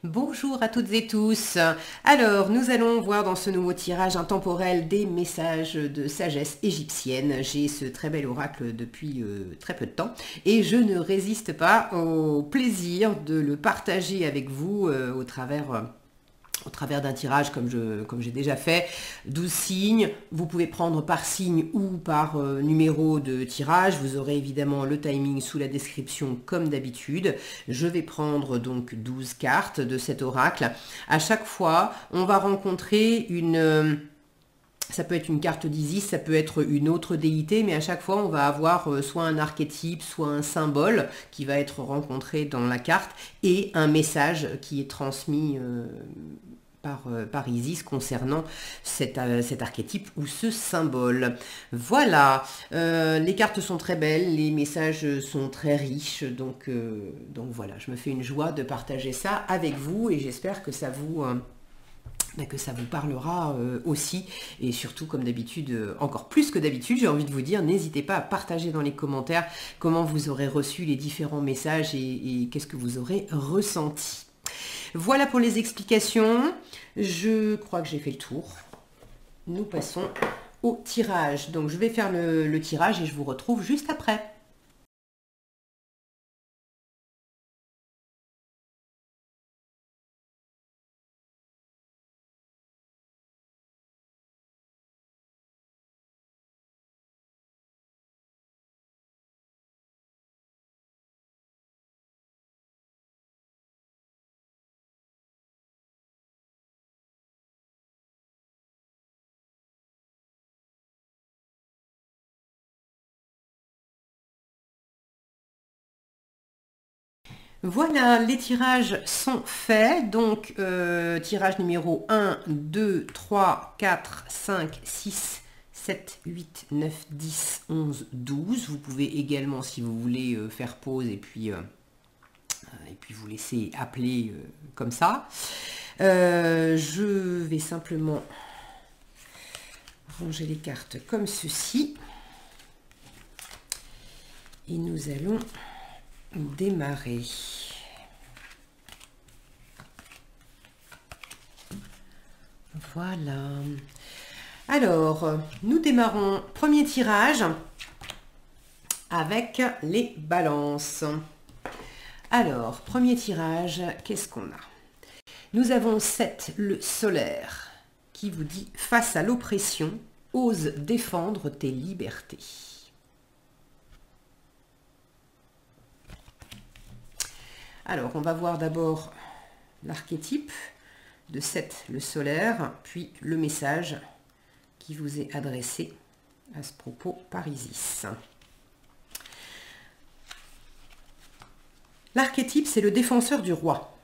Bonjour à toutes et tous. Alors, nous allons voir dans ce nouveau tirage intemporel des messages de sagesse égyptienne. J'ai ce très bel oracle depuis très peu de temps et je ne résiste pas au plaisir de le partager avec vous au travers d'un tirage comme j'ai déjà fait, 12 signes. Vous pouvez prendre par signe ou par numéro de tirage. Vous aurez évidemment le timing sous la description comme d'habitude. Je vais prendre donc 12 cartes de cet oracle. À chaque fois, on va rencontrer ça peut être une carte d'Isis, ça peut être une autre déité, mais à chaque fois, on va avoir soit un archétype, soit un symbole qui va être rencontré dans la carte et un message qui est transmis par Isis concernant cet archétype ou ce symbole. Voilà, les cartes sont très belles, les messages sont très riches, donc voilà, je me fais une joie de partager ça avec vous et j'espère que ça vous parlera aussi, et surtout comme d'habitude, encore plus que d'habitude, j'ai envie de vous dire, n'hésitez pas à partager dans les commentaires comment vous aurez reçu les différents messages et qu'est-ce que vous aurez ressenti. Voilà pour les explications, je crois que j'ai fait le tour. Nous passons au tirage, donc je vais faire le tirage et je vous retrouve juste après. Voilà, les tirages sont faits. Donc, tirage numéro 1, 2, 3, 4, 5, 6, 7, 8, 9, 10, 11, 12. Vous pouvez également, si vous voulez, faire pause et puis vous laisser appeler comme ça. Je vais simplement ranger les cartes comme ceci. Et nous allons démarrer. Voilà. Alors, nous démarrons premier tirage avec les balances. Alors, premier tirage, qu'est-ce qu'on a? Nous avons 7, le solaire, qui vous dit « Face à l'oppression, ose défendre tes libertés ». Alors, on va voir d'abord l'archétype de 7, le solaire, puis le message qui vous est adressé à ce propos par Isis. L'archétype, c'est le défenseur du roi.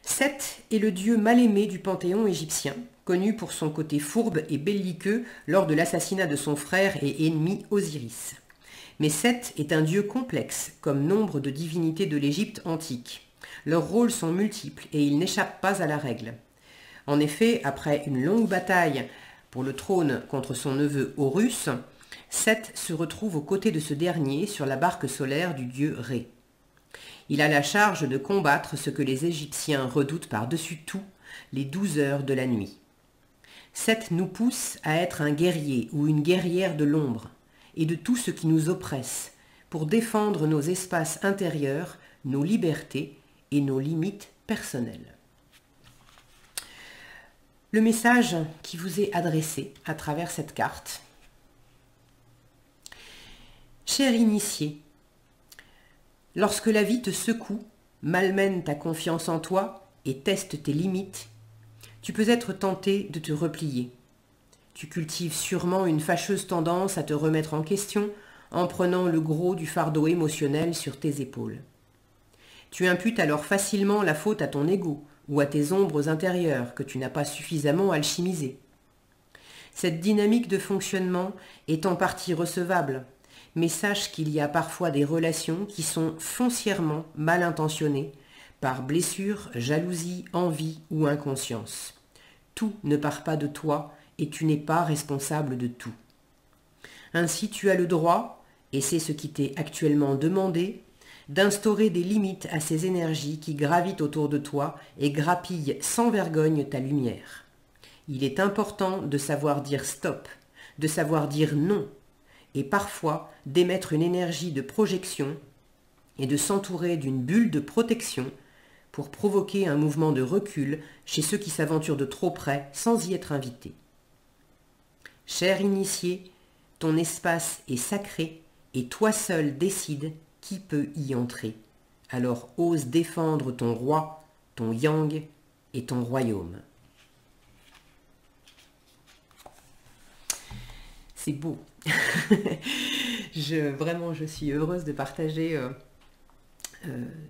7 est le dieu mal aimé du panthéon égyptien, connu pour son côté fourbe et belliqueux lors de l'assassinat de son frère et ennemi Osiris. Mais Seth est un dieu complexe, comme nombre de divinités de l'Égypte antique. Leurs rôles sont multiples et ils n'échappent pas à la règle. En effet, après une longue bataille pour le trône contre son neveu Horus, Seth se retrouve aux côtés de ce dernier sur la barque solaire du dieu Ré. Il a la charge de combattre ce que les Égyptiens redoutent par-dessus tout, les 12 heures de la nuit. Seth nous pousse à être un guerrier ou une guerrière de l'ombre, et de tout ce qui nous oppresse, pour défendre nos espaces intérieurs, nos libertés et nos limites personnelles. Le message qui vous est adressé à travers cette carte. Cher initié, lorsque la vie te secoue, malmène ta confiance en toi et teste tes limites, tu peux être tenté de te replier. Tu cultives sûrement une fâcheuse tendance à te remettre en question en prenant le gros du fardeau émotionnel sur tes épaules. Tu imputes alors facilement la faute à ton ego ou à tes ombres intérieures que tu n'as pas suffisamment alchimisées. Cette dynamique de fonctionnement est en partie recevable, mais sache qu'il y a parfois des relations qui sont foncièrement mal intentionnées, par blessure, jalousie, envie ou inconscience. Tout ne part pas de toi, et tu n'es pas responsable de tout. Ainsi, tu as le droit, et c'est ce qui t'est actuellement demandé, d'instaurer des limites à ces énergies qui gravitent autour de toi et grappillent sans vergogne ta lumière. Il est important de savoir dire stop, de savoir dire non, et parfois d'émettre une énergie de projection et de s'entourer d'une bulle de protection pour provoquer un mouvement de recul chez ceux qui s'aventurent de trop près sans y être invités. Cher initié, ton espace est sacré et toi seul décides qui peut y entrer. Alors ose défendre ton roi, ton yang et ton royaume. C'est beau. Vraiment, je suis heureuse de partager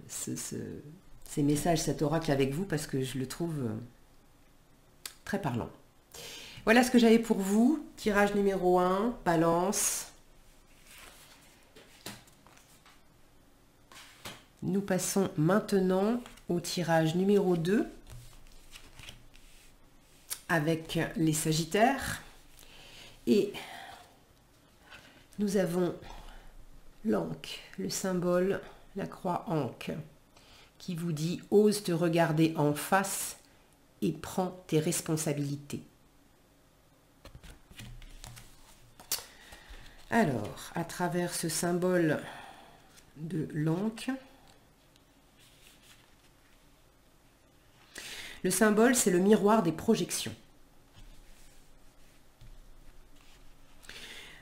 ces messages, cet oracle avec vous parce que je le trouve très parlant. Voilà ce que j'avais pour vous. Tirage numéro 1, Balance. Nous passons maintenant au tirage numéro 2 avec les Sagittaires. Et nous avons l'Ankh, le symbole, la croix Ankh, qui vous dit « Ose te regarder en face et prends tes responsabilités ». Alors, à travers ce symbole de l'Ankh, le symbole, c'est le miroir des projections.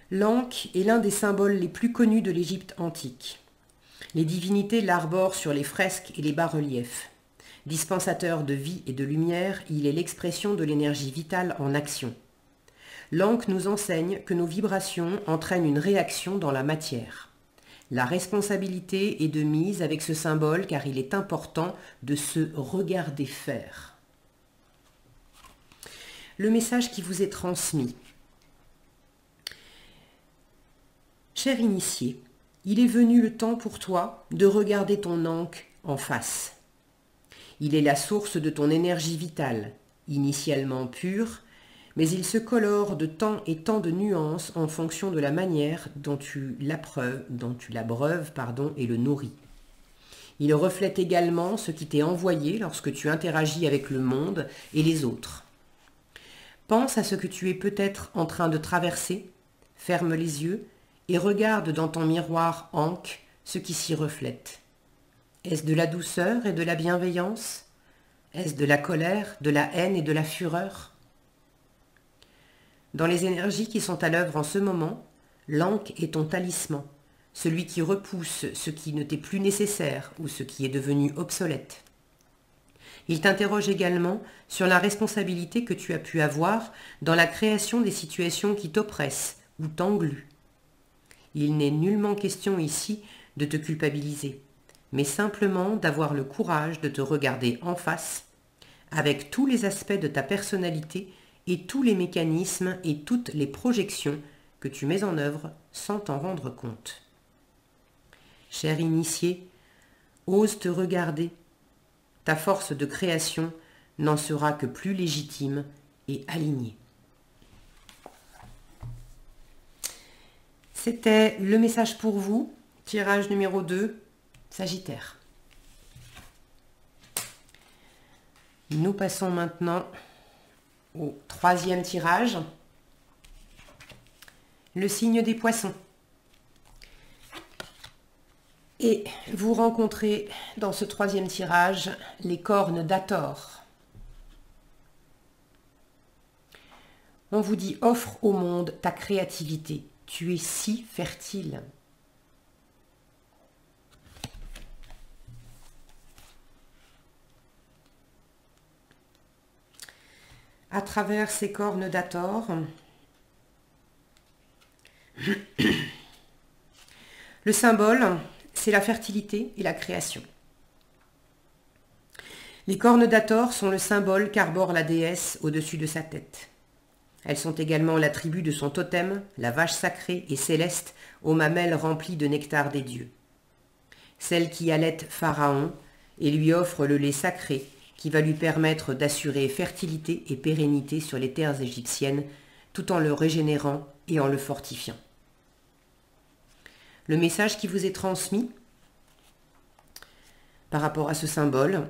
L'Ankh est l'un des symboles les plus connus de l'Égypte antique. Les divinités l'arborent sur les fresques et les bas-reliefs. Dispensateur de vie et de lumière, il est l'expression de l'énergie vitale en action. L'Ankh nous enseigne que nos vibrations entraînent une réaction dans la matière. La responsabilité est de mise avec ce symbole car il est important de se regarder faire. Le message qui vous est transmis. Cher initié, il est venu le temps pour toi de regarder ton Ankh en face. Il est la source de ton énergie vitale, initialement pure, mais il se colore de temps et temps de nuances en fonction de la manière dont tu l'abreuves et le nourris. Il reflète également ce qui t'est envoyé lorsque tu interagis avec le monde et les autres. Pense à ce que tu es peut-être en train de traverser, ferme les yeux et regarde dans ton miroir Ankh ce qui s'y reflète. Est-ce de la douceur et de la bienveillance? Est-ce de la colère, de la haine et de la fureur? Dans les énergies qui sont à l'œuvre en ce moment, l'Ankh est ton talisman, celui qui repousse ce qui ne t'est plus nécessaire ou ce qui est devenu obsolète. Il t'interroge également sur la responsabilité que tu as pu avoir dans la création des situations qui t'oppressent ou t'engluent. Il n'est nullement question ici de te culpabiliser, mais simplement d'avoir le courage de te regarder en face, avec tous les aspects de ta personnalité et tous les mécanismes et toutes les projections que tu mets en œuvre sans t'en rendre compte. Cher initié, ose te regarder. Ta force de création n'en sera que plus légitime et alignée. C'était le message pour vous, tirage numéro 2, Sagittaire. Nous passons maintenant au troisième tirage, le signe des Poissons. Et vous rencontrez dans ce troisième tirage les cornes d'Hathor. On vous dit offre au monde ta créativité. Tu es si fertile. À travers ces cornes d'Hathor, le symbole, c'est la fertilité et la création. Les cornes d'Hathor sont le symbole qu'arbore la déesse au-dessus de sa tête. Elles sont également l'attribut de son totem, la vache sacrée et céleste aux mamelles remplies de nectar des dieux. Celle qui allaite Pharaon et lui offre le lait sacré qui va lui permettre d'assurer fertilité et pérennité sur les terres égyptiennes tout en le régénérant et en le fortifiant. Le message qui vous est transmis, par rapport à ce symbole.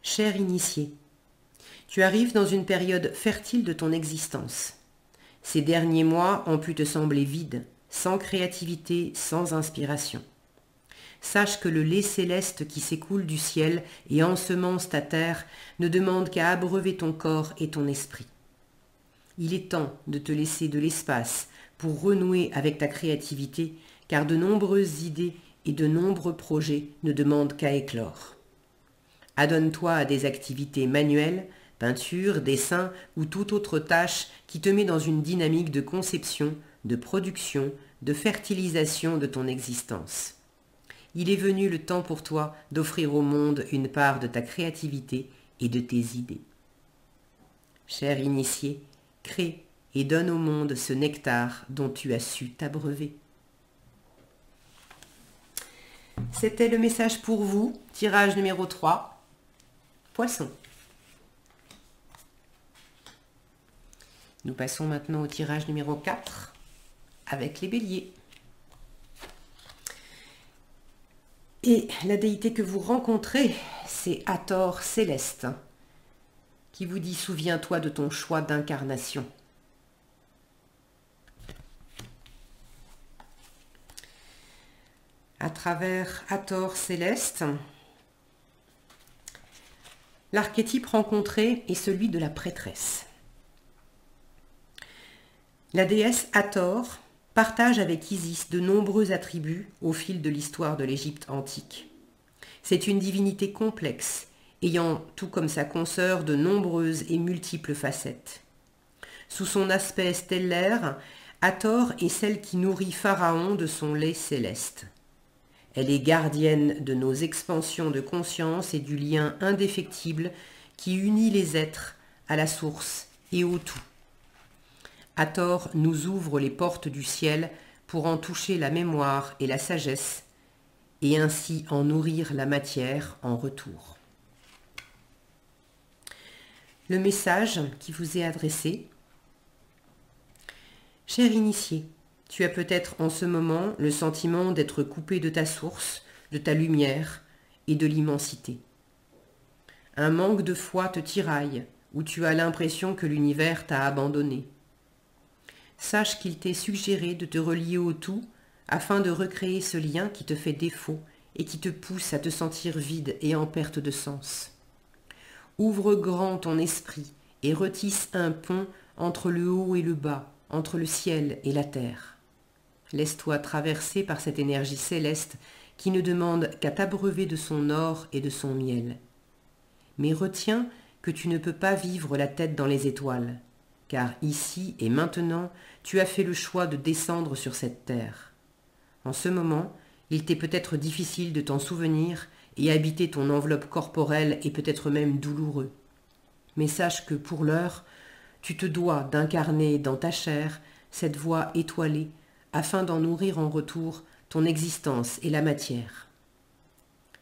Cher initié, tu arrives dans une période fertile de ton existence. Ces derniers mois ont pu te sembler vides, sans créativité, sans inspiration. Sache que le lait céleste qui s'écoule du ciel et ensemence ta terre ne demande qu'à abreuver ton corps et ton esprit. Il est temps de te laisser de l'espace pour renouer avec ta créativité, car de nombreuses idées et de nombreux projets ne demandent qu'à éclore. Adonne-toi à des activités manuelles, peinture, dessin ou toute autre tâche qui te met dans une dynamique de conception, de production, de fertilisation de ton existence. Il est venu le temps pour toi d'offrir au monde une part de ta créativité et de tes idées. Cher initié, crée et donne au monde ce nectar dont tu as su t'abreuver. C'était le message pour vous, tirage numéro 3, Poisson. Nous passons maintenant au tirage numéro 4, avec les béliers. Et la déité que vous rencontrez, c'est Hathor Céleste, qui vous dit « Souviens-toi de ton choix d'incarnation ». À travers Hathor Céleste, l'archétype rencontré est celui de la prêtresse. La déesse Hathor partage avec Isis de nombreux attributs au fil de l'histoire de l'Égypte antique. C'est une divinité complexe, ayant, tout comme sa consoeur, de nombreuses et multiples facettes. Sous son aspect stellaire, Hathor est celle qui nourrit Pharaon de son lait céleste. Elle est gardienne de nos expansions de conscience et du lien indéfectible qui unit les êtres à la source et au tout. Hathor nous ouvre les portes du ciel pour en toucher la mémoire et la sagesse, et ainsi en nourrir la matière en retour. Le message qui vous est adressé. Cher initié, tu as peut-être en ce moment le sentiment d'être coupé de ta source, de ta lumière et de l'immensité. Un manque de foi te tiraille, ou tu as l'impression que l'univers t'a abandonné. Sache qu'il t'est suggéré de te relier au tout afin de recréer ce lien qui te fait défaut et qui te pousse à te sentir vide et en perte de sens. Ouvre grand ton esprit et retisse un pont entre le haut et le bas, entre le ciel et la terre. Laisse-toi traverser par cette énergie céleste qui ne demande qu'à t'abreuver de son or et de son miel. Mais retiens que tu ne peux pas vivre la tête dans les étoiles, car ici et maintenant, tu as fait le choix de descendre sur cette terre. En ce moment, il t'est peut-être difficile de t'en souvenir et habiter ton enveloppe corporelle est peut-être même douloureux. Mais sache que pour l'heure, tu te dois d'incarner dans ta chair cette voie étoilée afin d'en nourrir en retour ton existence et la matière.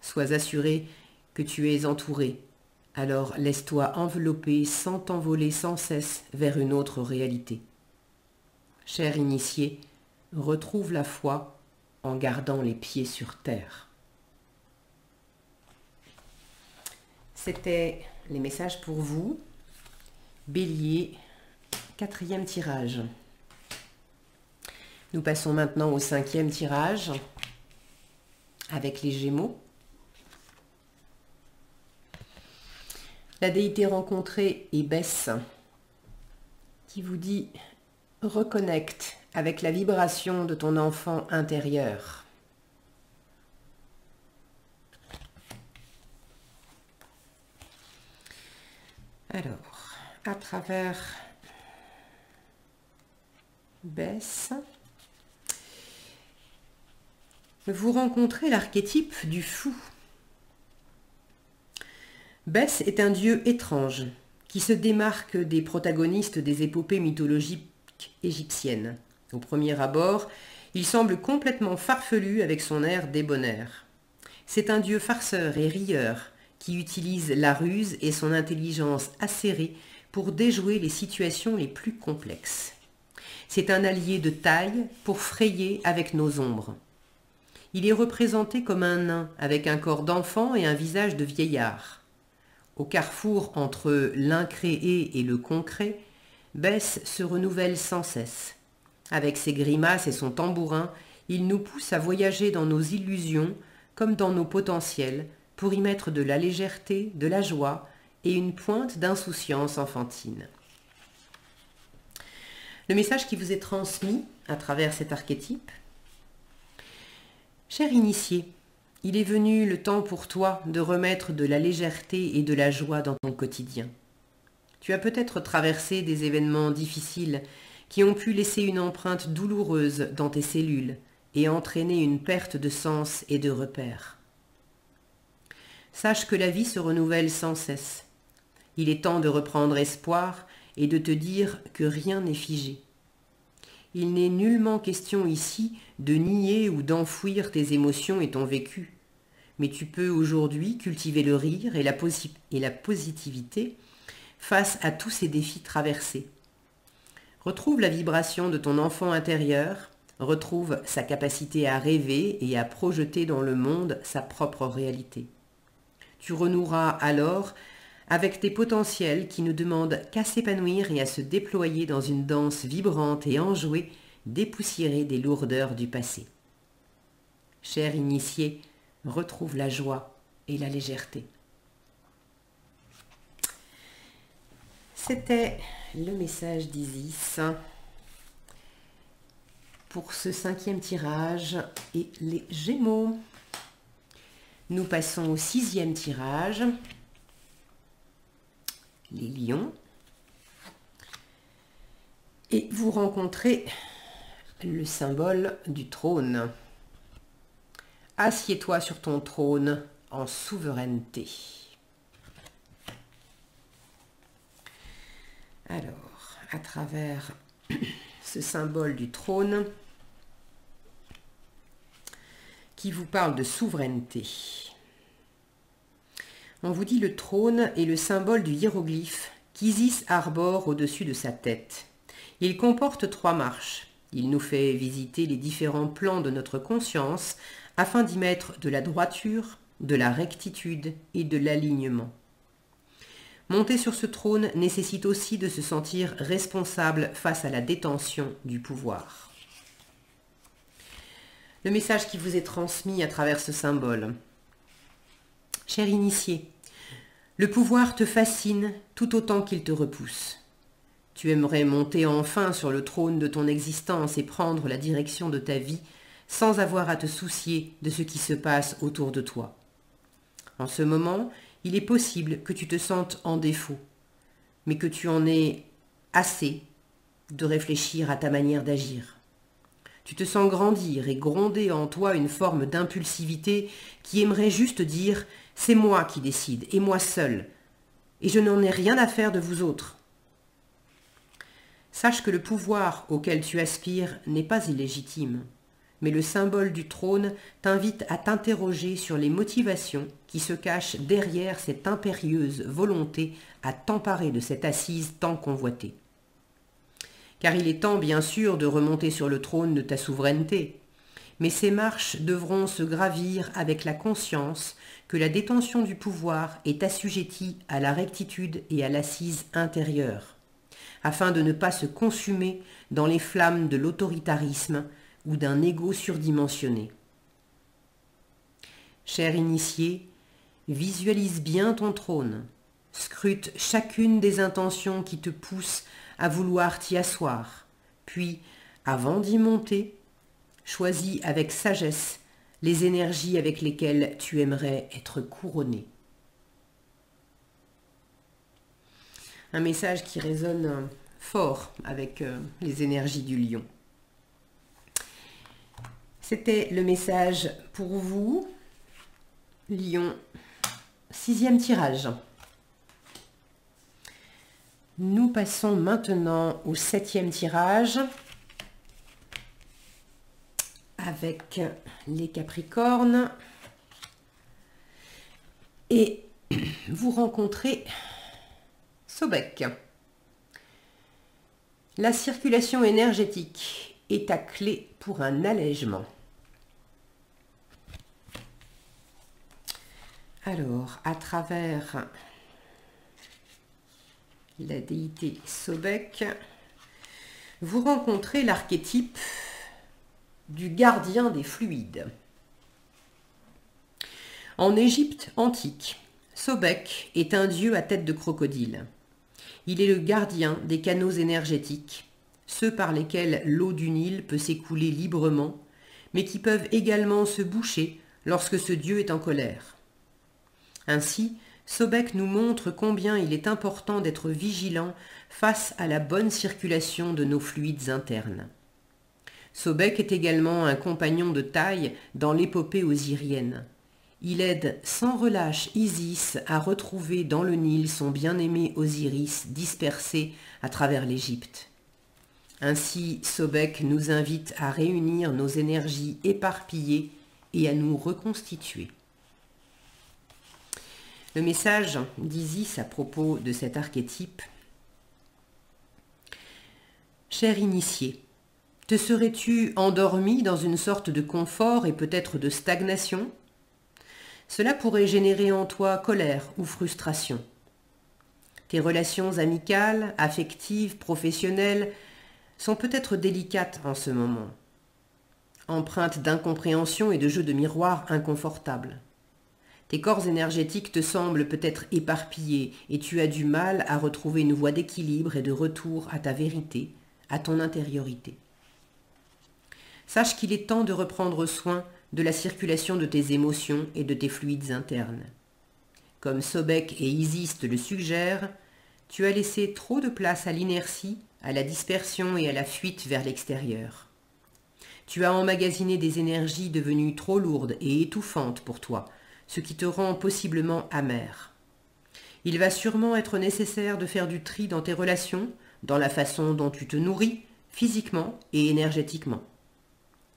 Sois assuré que tu es entouré. Alors laisse-toi envelopper sans t'envoler sans cesse vers une autre réalité. Cher initié, retrouve la foi en gardant les pieds sur terre. C'était les messages pour vous. Bélier, 4e tirage. Nous passons maintenant au 5e tirage avec les Gémeaux. La déité rencontrée est Bess, qui vous dit « Reconnecte avec la vibration de ton enfant intérieur ». Alors, à travers Bess, vous rencontrez l'archétype du fou. Bess est un dieu étrange qui se démarque des protagonistes des épopées mythologiques égyptiennes. Au premier abord, il semble complètement farfelu avec son air débonnaire. C'est un dieu farceur et rieur qui utilise la ruse et son intelligence acérée pour déjouer les situations les plus complexes. C'est un allié de taille pour frayer avec nos ombres. Il est représenté comme un nain, avec un corps d'enfant et un visage de vieillard. Au carrefour entre l'incréé et le concret, Bess se renouvelle sans cesse. Avec ses grimaces et son tambourin, il nous pousse à voyager dans nos illusions comme dans nos potentiels pour y mettre de la légèreté, de la joie et une pointe d'insouciance enfantine. Le message qui vous est transmis à travers cet archétype: cher initié, il est venu le temps pour toi de remettre de la légèreté et de la joie dans ton quotidien. Tu as peut-être traversé des événements difficiles qui ont pu laisser une empreinte douloureuse dans tes cellules et entraîner une perte de sens et de repères. Sache que la vie se renouvelle sans cesse. Il est temps de reprendre espoir et de te dire que rien n'est figé. Il n'est nullement question ici de nier ou d'enfouir tes émotions et ton vécu, mais tu peux aujourd'hui cultiver le rire et la positivité face à tous ces défis traversés. Retrouve la vibration de ton enfant intérieur, retrouve sa capacité à rêver et à projeter dans le monde sa propre réalité. Tu renoueras alors avec tes potentiels qui ne demandent qu'à s'épanouir et à se déployer dans une danse vibrante et enjouée, dépoussiérée des lourdeurs du passé. Cher initié, retrouve la joie et la légèreté. C'était le message d'Isis pour ce 5e tirage et les Gémeaux. Nous passons au 6e tirage, les Lions. Et vous rencontrez le symbole du trône. Assieds-toi sur ton trône en souveraineté. Alors, à travers ce symbole du trône qui vous parle de souveraineté, on vous dit le trône est le symbole du hiéroglyphe qu'Isis arbore au-dessus de sa tête. Il comporte 3 marches. Il nous fait visiter les différents plans de notre conscience afin d'y mettre de la droiture, de la rectitude et de l'alignement. Monter sur ce trône nécessite aussi de se sentir responsable face à la détention du pouvoir. Le message qui vous est transmis à travers ce symbole. Cher initié, le pouvoir te fascine tout autant qu'il te repousse. Tu aimerais monter enfin sur le trône de ton existence et prendre la direction de ta vie sans avoir à te soucier de ce qui se passe autour de toi. En ce moment, il est possible que tu te sentes en défaut, mais que tu en aies assez de réfléchir à ta manière d'agir. Tu te sens grandir et gronder en toi une forme d'impulsivité qui aimerait juste dire « c'est moi qui décide, et moi seul, et je n'en ai rien à faire de vous autres ». Sache que le pouvoir auquel tu aspires n'est pas illégitime, mais le symbole du trône t'invite à t'interroger sur les motivations qui se cachent derrière cette impérieuse volonté à t'emparer de cette assise tant convoitée. Car il est temps bien sûr de remonter sur le trône de ta souveraineté, mais ces marches devront se gravir avec la conscience que la détention du pouvoir est assujettie à la rectitude et à l'assise intérieure, afin de ne pas se consumer dans les flammes de l'autoritarisme ou d'un ego surdimensionné. Cher initié, visualise bien ton trône, scrute chacune des intentions qui te poussent à vouloir t'y asseoir, puis, avant d'y monter, choisis avec sagesse les énergies avec lesquelles tu aimerais être couronné. Un message qui résonne fort avec les énergies du lion. C'était le message pour vous, Lion, 6e tirage. Nous passons maintenant au 7e tirage avec les Capricornes. Et vous rencontrez Sobek. La circulation énergétique est ta clé pour un allègement. Alors, à travers la déité Sobek, vous rencontrez l'archétype du gardien des fluides. En Égypte antique, Sobek est un dieu à tête de crocodile. Il est le gardien des canaux énergétiques, ceux par lesquels l'eau du Nil peut s'écouler librement, mais qui peuvent également se boucher lorsque ce dieu est en colère. Ainsi, Sobek nous montre combien il est important d'être vigilant face à la bonne circulation de nos fluides internes. Sobek est également un compagnon de taille dans l'épopée osirienne. Il aide sans relâche Isis à retrouver dans le Nil son bien-aimé Osiris dispersé à travers l'Égypte. Ainsi, Sobek nous invite à réunir nos énergies éparpillées et à nous reconstituer. Le message d'Isis à propos de cet archétype. Cher initié, te serais-tu endormi dans une sorte de confort et peut-être de stagnation? Cela pourrait générer en toi colère ou frustration. Tes relations amicales, affectives, professionnelles sont peut-être délicates en ce moment, empreintes d'incompréhension et de jeux de miroir inconfortables. Tes corps énergétiques te semblent peut-être éparpillés et tu as du mal à retrouver une voie d'équilibre et de retour à ta vérité, à ton intériorité. Sache qu'il est temps de reprendre soin de la circulation de tes émotions et de tes fluides internes. Comme Sobek et Isis te le suggèrent, tu as laissé trop de place à l'inertie, à la dispersion et à la fuite vers l'extérieur. Tu as emmagasiné des énergies devenues trop lourdes et étouffantes pour toi, ce qui te rend possiblement amer. Il va sûrement être nécessaire de faire du tri dans tes relations, dans la façon dont tu te nourris, physiquement et énergétiquement.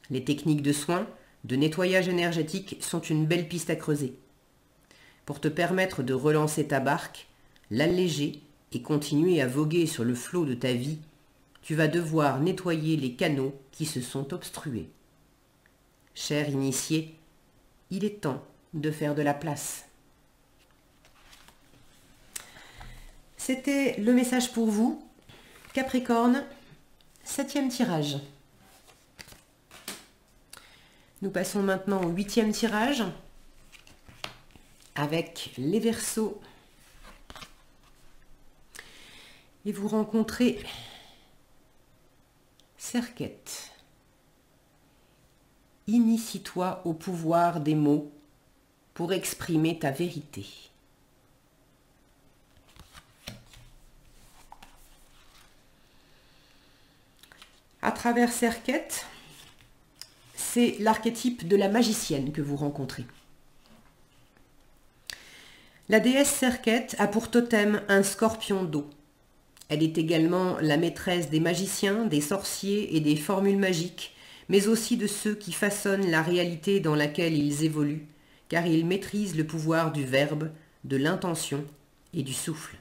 Les techniques de soins, de nettoyage énergétique sont une belle piste à creuser. Pour te permettre de relancer ta barque, l'alléger et continuer à voguer sur le flot de ta vie, tu vas devoir nettoyer les canaux qui se sont obstrués. Cher initié, il est temps de faire de la place. C'était le message pour vous, Capricorne, 7e tirage. Nous passons maintenant au 8e tirage avec les Verseaux. Et vous rencontrez Serquette. Initie-toi au pouvoir des mots pour exprimer ta vérité. À travers Serquette, c'est l'archétype de la magicienne que vous rencontrez. La déesse Serquette a pour totem un scorpion d'eau. Elle est également la maîtresse des magiciens, des sorciers et des formules magiques, mais aussi de ceux qui façonnent la réalité dans laquelle ils évoluent, car ils maîtrisent le pouvoir du verbe, de l'intention et du souffle.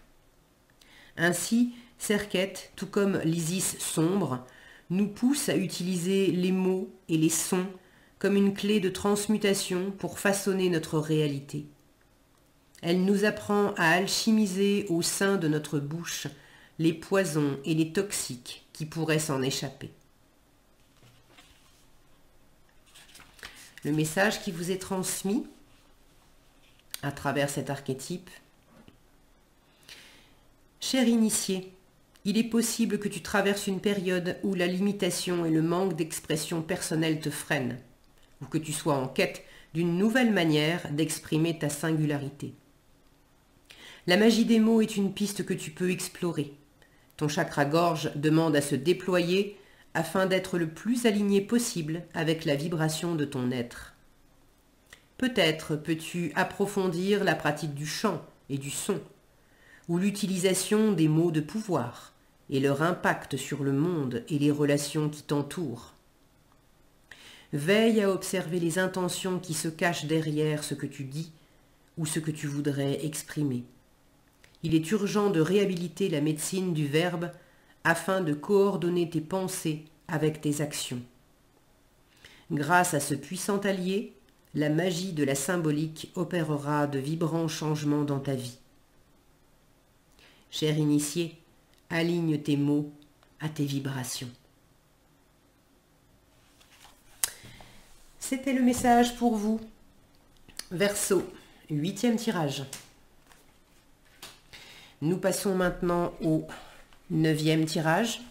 Ainsi, Serquette, tout comme l'Isis sombre, nous pousse à utiliser les mots et les sons comme une clé de transmutation pour façonner notre réalité. Elle nous apprend à alchimiser au sein de notre bouche les poisons et les toxiques qui pourraient s'en échapper. Le message qui vous est transmis à travers cet archétype. Cher initié, il est possible que tu traverses une période où la limitation et le manque d'expression personnelle te freinent, ou que tu sois en quête d'une nouvelle manière d'exprimer ta singularité. La magie des mots est une piste que tu peux explorer. Ton chakra-gorge demande à se déployer afin d'être le plus aligné possible avec la vibration de ton être. Peut-être peux-tu approfondir la pratique du chant et du son, ou l'utilisation des mots de pouvoir et leur impact sur le monde et les relations qui t'entourent. Veille à observer les intentions qui se cachent derrière ce que tu dis ou ce que tu voudrais exprimer. Il est urgent de réhabiliter la médecine du verbe afin de coordonner tes pensées avec tes actions. Grâce à ce puissant allié, la magie de la symbolique opérera de vibrants changements dans ta vie. Cher initié, aligne tes mots à tes vibrations. C'était le message pour vous. Verseau, 8e tirage. Nous passons maintenant au 9e tirage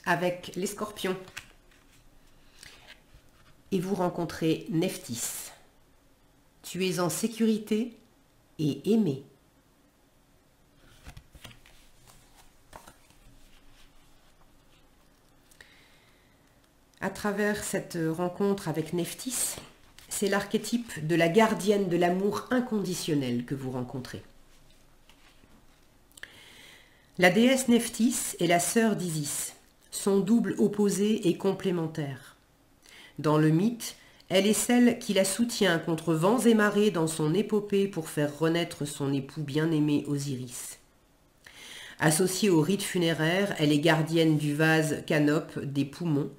avec les scorpions. Et vous rencontrez Nephthys. Tu es en sécurité et aimé. À travers cette rencontre avec Nephthys, c'est l'archétype de la gardienne de l'amour inconditionnel que vous rencontrez. La déesse Nephthys est la sœur d'Isis, son double opposé et complémentaire. Dans le mythe, elle est celle qui la soutient contre vents et marées dans son épopée pour faire renaître son époux bien-aimé Osiris. Associée au rite funéraire, elle est gardienne du vase canope des poumons,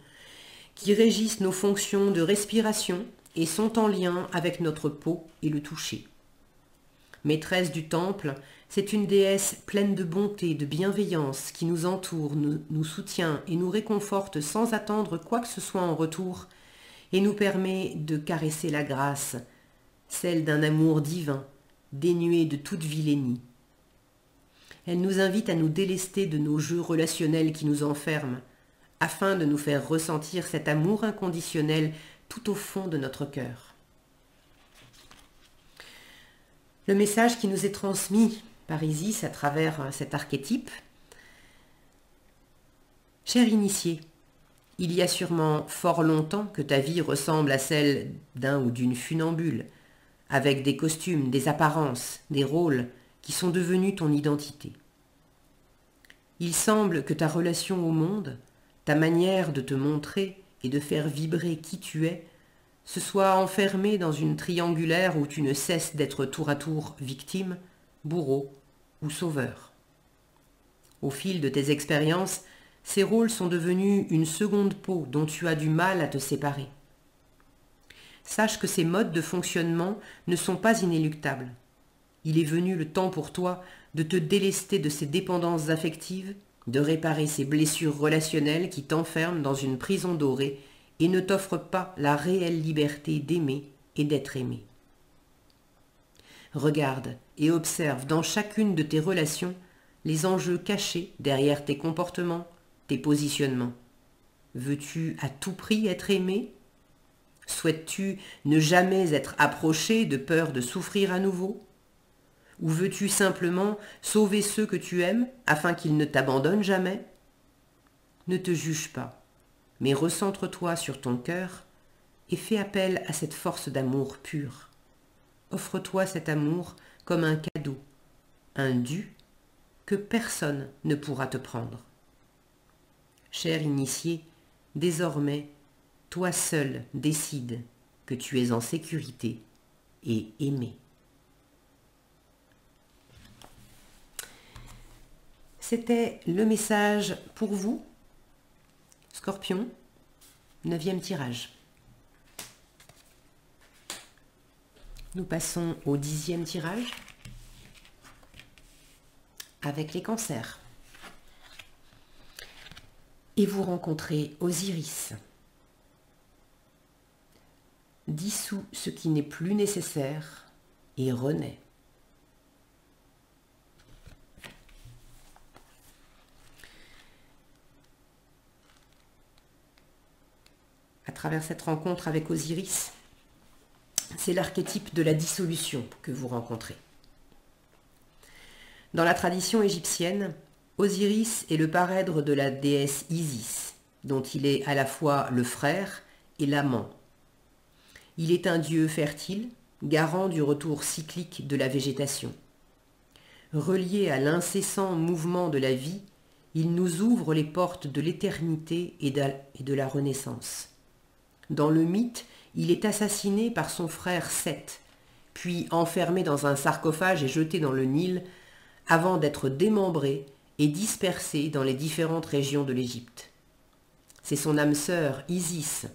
qui régissent nos fonctions de respiration et sont en lien avec notre peau et le toucher. Maîtresse du temple, c'est une déesse pleine de bonté, de bienveillance, qui nous entoure, nous soutient et nous réconforte sans attendre quoi que ce soit en retour, et nous permet de caresser la grâce, celle d'un amour divin, dénué de toute vilainie. Elle nous invite à nous délester de nos jeux relationnels qui nous enferment, afin de nous faire ressentir cet amour inconditionnel tout au fond de notre cœur. Le message qui nous est transmis par Isis à travers cet archétype: cher initié, il y a sûrement fort longtemps que ta vie ressemble à celle d'un ou d'une funambule, avec des costumes, des apparences, des rôles qui sont devenus ton identité. Il semble que ta relation au monde, ta manière de te montrer et de faire vibrer qui tu es, se soit enfermée dans une triangulaire où tu ne cesses d'être tour à tour victime, bourreau ou sauveur. Au fil de tes expériences, ces rôles sont devenus une seconde peau dont tu as du mal à te séparer. Sache que ces modes de fonctionnement ne sont pas inéluctables. Il est venu le temps pour toi de te délester de ces dépendances affectives, de réparer ces blessures relationnelles qui t'enferment dans une prison dorée et ne t'offrent pas la réelle liberté d'aimer et d'être aimé. Regarde et observe dans chacune de tes relations les enjeux cachés derrière tes comportements, tes positionnements. Veux-tu à tout prix être aimé? Souhaites-tu ne jamais être approché de peur de souffrir à nouveau? Ou veux-tu simplement sauver ceux que tu aimes afin qu'ils ne t'abandonnent jamais? Ne te juge pas, mais recentre-toi sur ton cœur et fais appel à cette force d'amour pur. Offre-toi cet amour comme un cadeau, un dû que personne ne pourra te prendre. Cher initié, désormais, toi seul décides que tu es en sécurité et aimé. C'était le message pour vous, Scorpion, 9e tirage. Nous passons au 10e tirage avec les cancers. Et vous rencontrez Osiris. Dissout ce qui n'est plus nécessaire et renaît. À travers cette rencontre avec Osiris, c'est l'archétype de la dissolution que vous rencontrez. Dans la tradition égyptienne, Osiris est le parèdre de la déesse Isis, dont il est à la fois le frère et l'amant. Il est un dieu fertile, garant du retour cyclique de la végétation. Relié à l'incessant mouvement de la vie, il nous ouvre les portes de l'éternité et de la renaissance. Dans le mythe, il est assassiné par son frère Seth, puis enfermé dans un sarcophage et jeté dans le Nil, avant d'être démembré et dispersé dans les différentes régions de l'Égypte. C'est son âme sœur, Isis,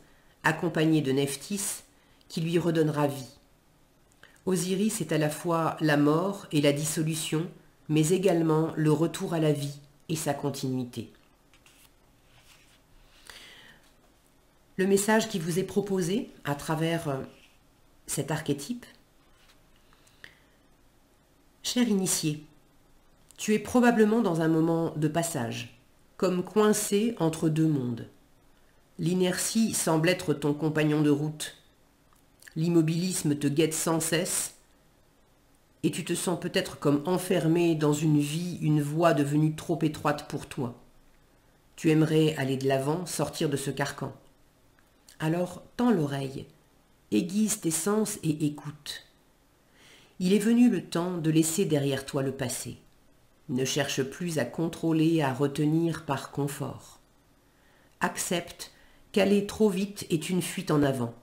accompagné de Nephthys, qui lui redonnera vie. Osiris est à la fois la mort et la dissolution, mais également le retour à la vie et sa continuité. Le message qui vous est proposé à travers cet archétype: cher initié, tu es probablement dans un moment de passage, comme coincé entre deux mondes. L'inertie semble être ton compagnon de route. L'immobilisme te guette sans cesse et tu te sens peut-être comme enfermé dans une vie, une voie devenue trop étroite pour toi. Tu aimerais aller de l'avant, sortir de ce carcan. Alors tends l'oreille, aiguise tes sens et écoute. Il est venu le temps de laisser derrière toi le passé. Ne cherche plus à contrôler, à retenir par confort. Accepte qu'aller trop vite est une fuite en avant.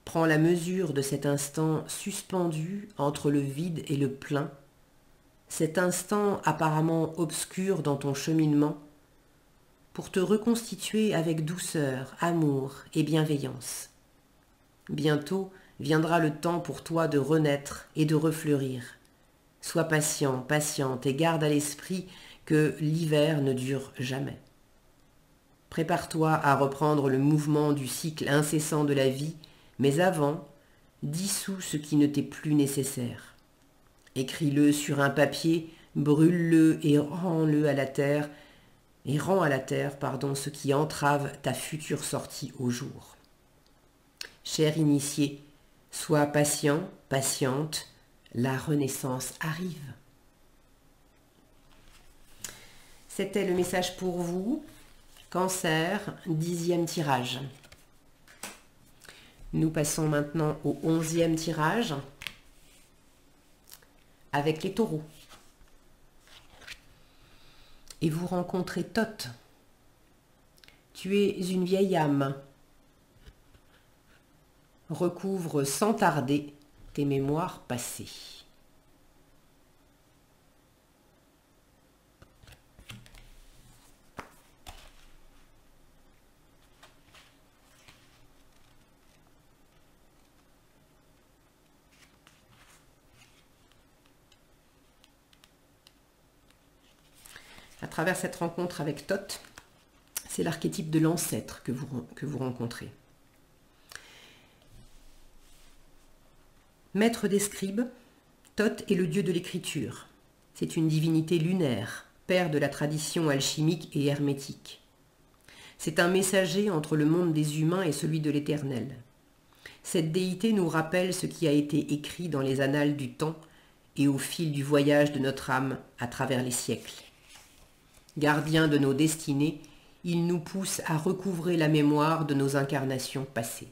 Prends la mesure de cet instant suspendu entre le vide et le plein, cet instant apparemment obscur dans ton cheminement, pour te reconstituer avec douceur, amour et bienveillance. Bientôt viendra le temps pour toi de renaître et de refleurir. Sois patient, patiente et garde à l'esprit que l'hiver ne dure jamais. Prépare-toi à reprendre le mouvement du cycle incessant de la vie, mais avant, dissous ce qui ne t'est plus nécessaire. Écris-le sur un papier, brûle-le et rends à la terre, ce qui entrave ta future sortie au jour. Cher initié, sois patient, patiente, la renaissance arrive. C'était le message pour vous, Cancer, 10e tirage. Nous passons maintenant au 11e tirage avec les taureaux. Et vous rencontrez Thoth. Tu es une vieille âme. Recouvre sans tarder tes mémoires passées. À travers cette rencontre avec Thoth, c'est l'archétype de l'ancêtre que vous rencontrez. Maître des scribes, Thoth est le dieu de l'écriture. C'est une divinité lunaire, père de la tradition alchimique et hermétique. C'est un messager entre le monde des humains et celui de l'éternel. Cette déité nous rappelle ce qui a été écrit dans les annales du temps et au fil du voyage de notre âme à travers les siècles. Gardien de nos destinées, il nous pousse à recouvrer la mémoire de nos incarnations passées.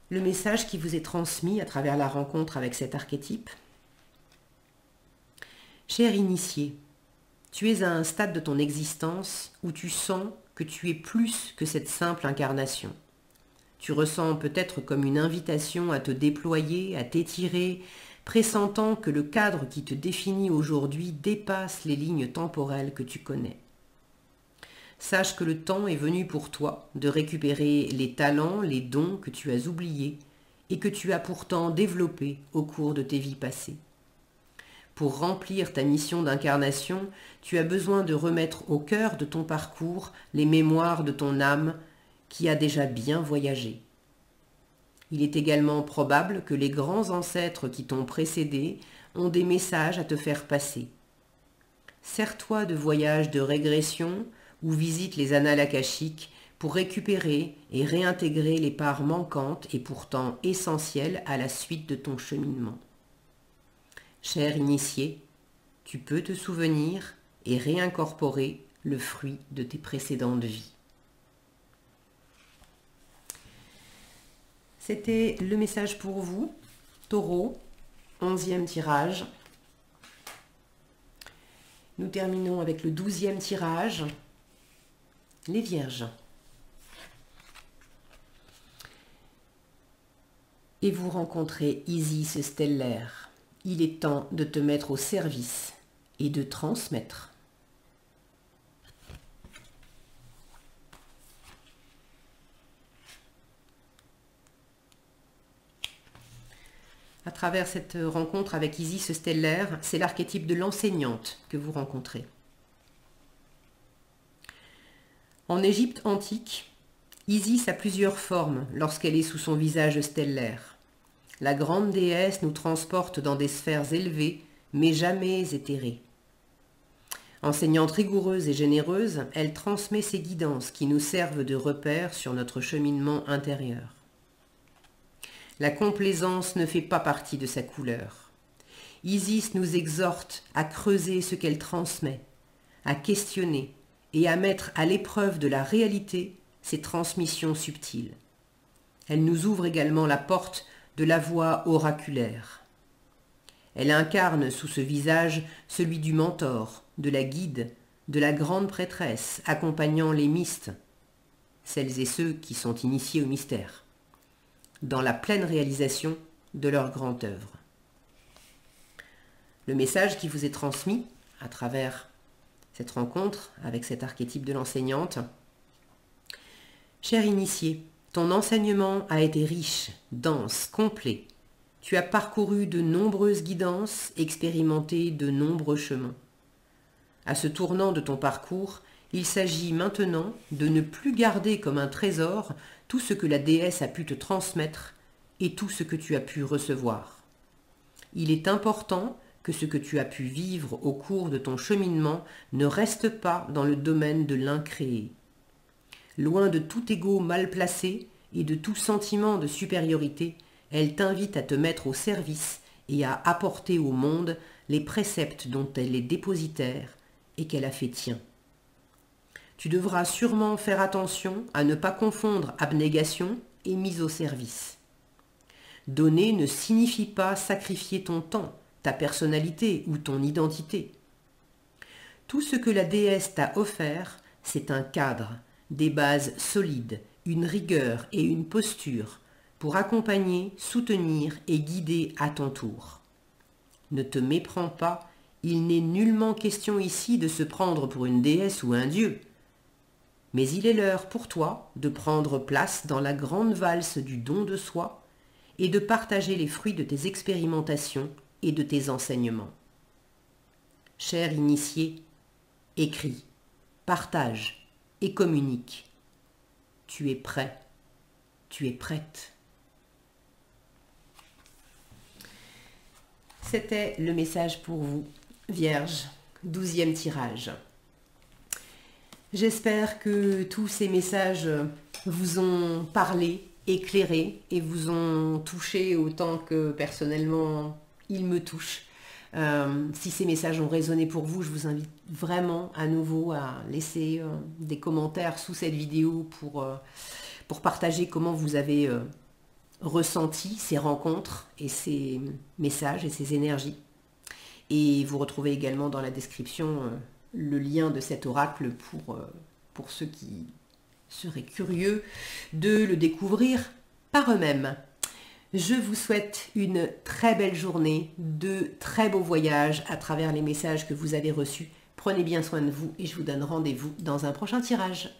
Le message qui vous est transmis à travers la rencontre avec cet archétype. Cher initié, tu es à un stade de ton existence où tu sens que tu es plus que cette simple incarnation. Tu ressens peut-être comme une invitation à te déployer, à t'étirer, pressentant que le cadre qui te définit aujourd'hui dépasse les lignes temporelles que tu connais. Sache que le temps est venu pour toi de récupérer les talents, les dons que tu as oubliés et que tu as pourtant développés au cours de tes vies passées. Pour remplir ta mission d'incarnation, tu as besoin de remettre au cœur de ton parcours les mémoires de ton âme qui a déjà bien voyagé. Il est également probable que les grands ancêtres qui t'ont précédé ont des messages à te faire passer. Sers-toi de voyages de régression ou visite les annales akashiques pour récupérer et réintégrer les parts manquantes et pourtant essentielles à la suite de ton cheminement. Cher initié, tu peux te souvenir et réincorporer le fruit de tes précédentes vies. C'était le message pour vous, Taureau, 11e tirage. Nous terminons avec le 12e tirage, les Vierges. Et vous rencontrez Isis stellaire. Il est temps de te mettre au service et de transmettre. à travers cette rencontre avec Isis stellaire, c'est l'archétype de l'enseignante que vous rencontrez. En Égypte antique, Isis a plusieurs formes lorsqu'elle est sous son visage stellaire. La grande déesse nous transporte dans des sphères élevées, mais jamais éthérées. Enseignante rigoureuse et généreuse, elle transmet ses guidances qui nous servent de repères sur notre cheminement intérieur. La complaisance ne fait pas partie de sa couleur. Isis nous exhorte à creuser ce qu'elle transmet, à questionner et à mettre à l'épreuve de la réalité ses transmissions subtiles. Elle nous ouvre également la porte de la voie oraculaire. Elle incarne sous ce visage celui du mentor, de la guide, de la grande prêtresse accompagnant les mystes, celles et ceux qui sont initiés au mystère, dans la pleine réalisation de leur grande œuvre. Le message qui vous est transmis à travers cette rencontre avec cet archétype de l'enseignante. Cher initié, ton enseignement a été riche, dense, complet. Tu as parcouru de nombreuses guidances, expérimenté de nombreux chemins. À ce tournant de ton parcours, il s'agit maintenant de ne plus garder comme un trésor tout ce que la déesse a pu te transmettre et tout ce que tu as pu recevoir. Il est important que ce que tu as pu vivre au cours de ton cheminement ne reste pas dans le domaine de l'incréé. Loin de tout ego mal placé et de tout sentiment de supériorité, elle t'invite à te mettre au service et à apporter au monde les préceptes dont elle est dépositaire et qu'elle a fait tien. Tu devras sûrement faire attention à ne pas confondre abnégation et mise au service. Donner ne signifie pas sacrifier ton temps, ta personnalité ou ton identité. Tout ce que la déesse t'a offert, c'est un cadre, des bases solides, une rigueur et une posture pour accompagner, soutenir et guider à ton tour. Ne te méprends pas, il n'est nullement question ici de se prendre pour une déesse ou un dieu. Mais il est l'heure pour toi de prendre place dans la grande valse du don de soi et de partager les fruits de tes expérimentations et de tes enseignements. Cher initié, écris, partage et communique. Tu es prêt, tu es prête. C'était le message pour vous, Vierge, 12e tirage. J'espère que tous ces messages vous ont parlé, éclairé et vous ont touché autant que personnellement ils me touchent. Si ces messages ont résonné pour vous, je vous invite vraiment à nouveau à laisser des commentaires sous cette vidéo pour partager comment vous avez ressenti ces rencontres et ces messages et ces énergies. Et vous retrouvez également dans la description le lien de cet oracle pour ceux qui seraient curieux de le découvrir par eux-mêmes. Je vous souhaite une très belle journée, de très beaux voyages à travers les messages que vous avez reçus. Prenez bien soin de vous et je vous donne rendez-vous dans un prochain tirage.